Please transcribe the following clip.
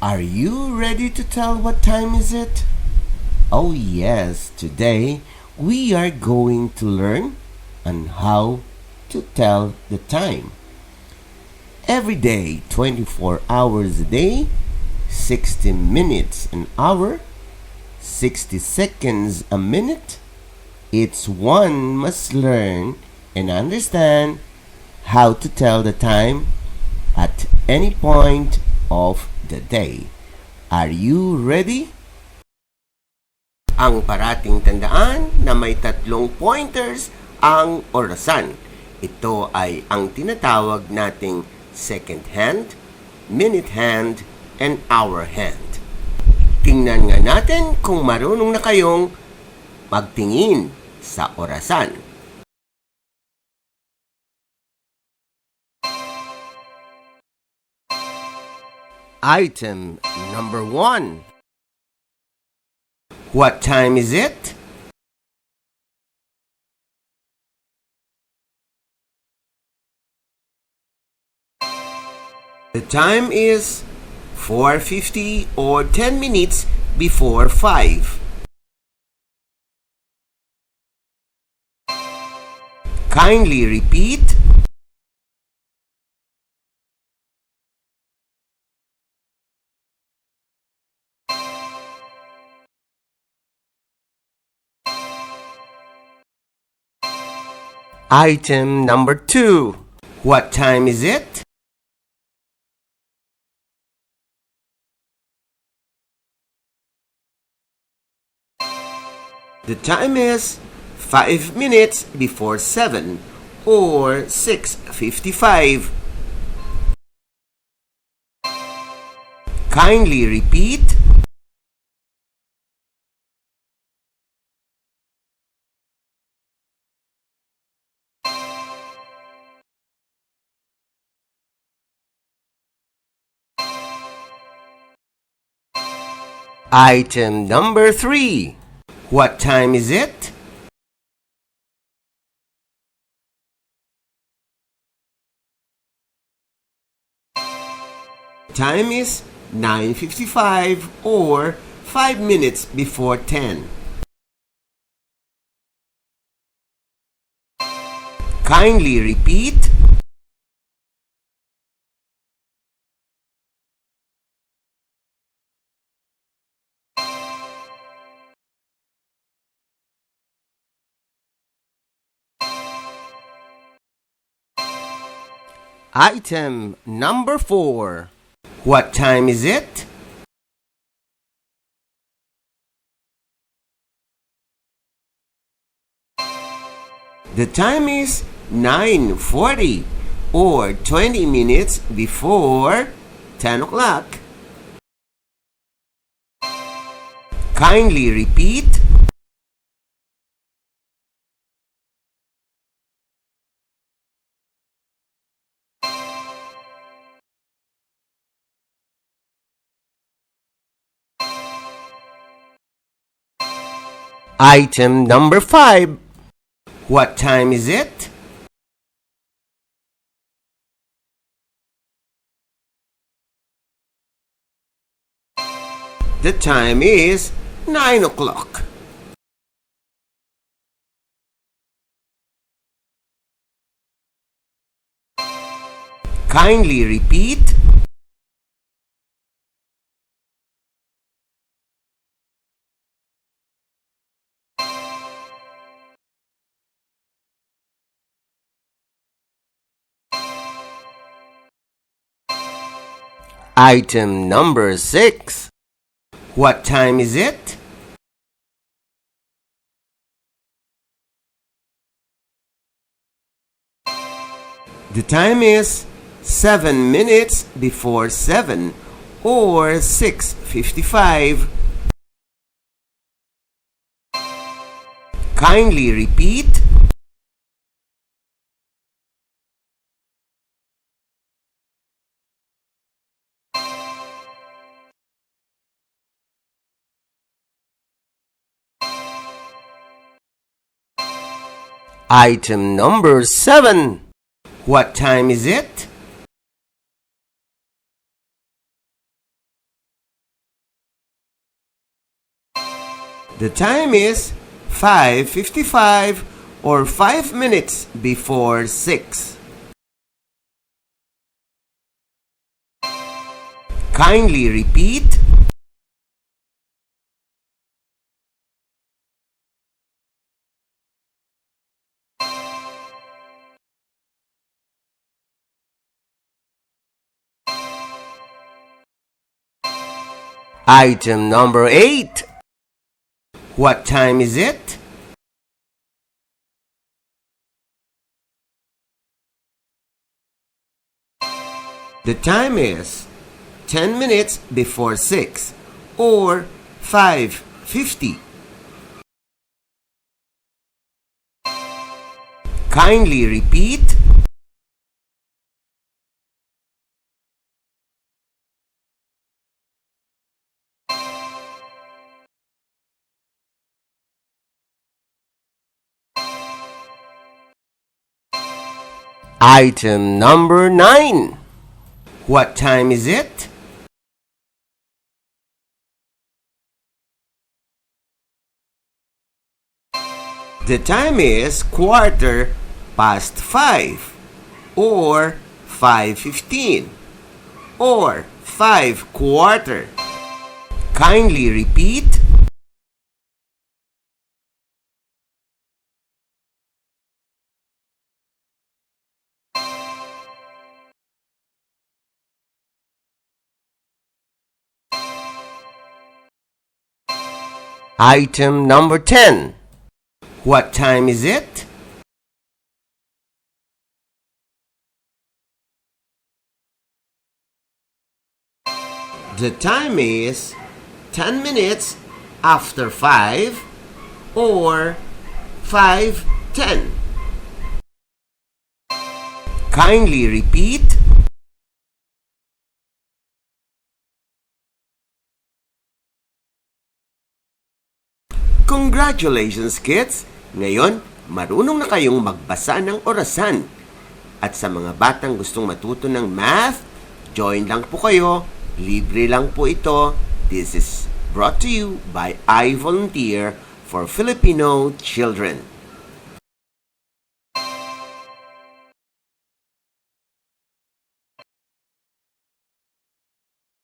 Are you ready to tell what time is it? Oh yes, today we are going to learn on how to tell the time. Every day, 24 hours a day, 60 minutes an hour, 60 seconds a minute, it's one must learn and understand how to tell the time at any point of the day. Are you ready? Ang parating tandaan na may 3 pointers ang orasan. Ito ay ang tinatawag nating second hand, minute hand, and hour hand. Tingnan nga natin kung marunong na kayong magtingin sa orasan. Item number 1. What time is it? The time is 4:50 or 10 minutes before 5. Kindly repeat. Item number 2. What time is it? The time is 5 minutes before 7 or 6:55. Kindly repeat. Item number 3. What time is it? Time is 9:55 or 5 minutes before 10. Kindly repeat. Item number 4. What time is it? The time is 9:40 or 20 minutes before 10 o'clock. Kindly repeat. Item number 5. What time is it? The time is 9 o'clock. Kindly repeat. Item number 6. What time is it? The time is 7 minutes before 7 or 6:55. Kindly repeat. Item number 7. What time is it? The time is 5:55 or 5 minutes before 6. Kindly repeat. Item number 8. What time is it? The time is 10 minutes before 6 or 5:50. Kindly repeat. Item number 9. What time is it? The time is 5:15 or 5:15 or 5:15. Kindly repeat. Item number 10. What time is it? The time is 10 minutes after 5 or 5:10. Kindly repeat. Congratulations, kids! Ngayon, marunong na kayong magbasa ng orasan. At sa mga batang gustong matuto ng math, join lang po kayo. Libre lang po ito. This is brought to you by I Volunteer for Filipino Children.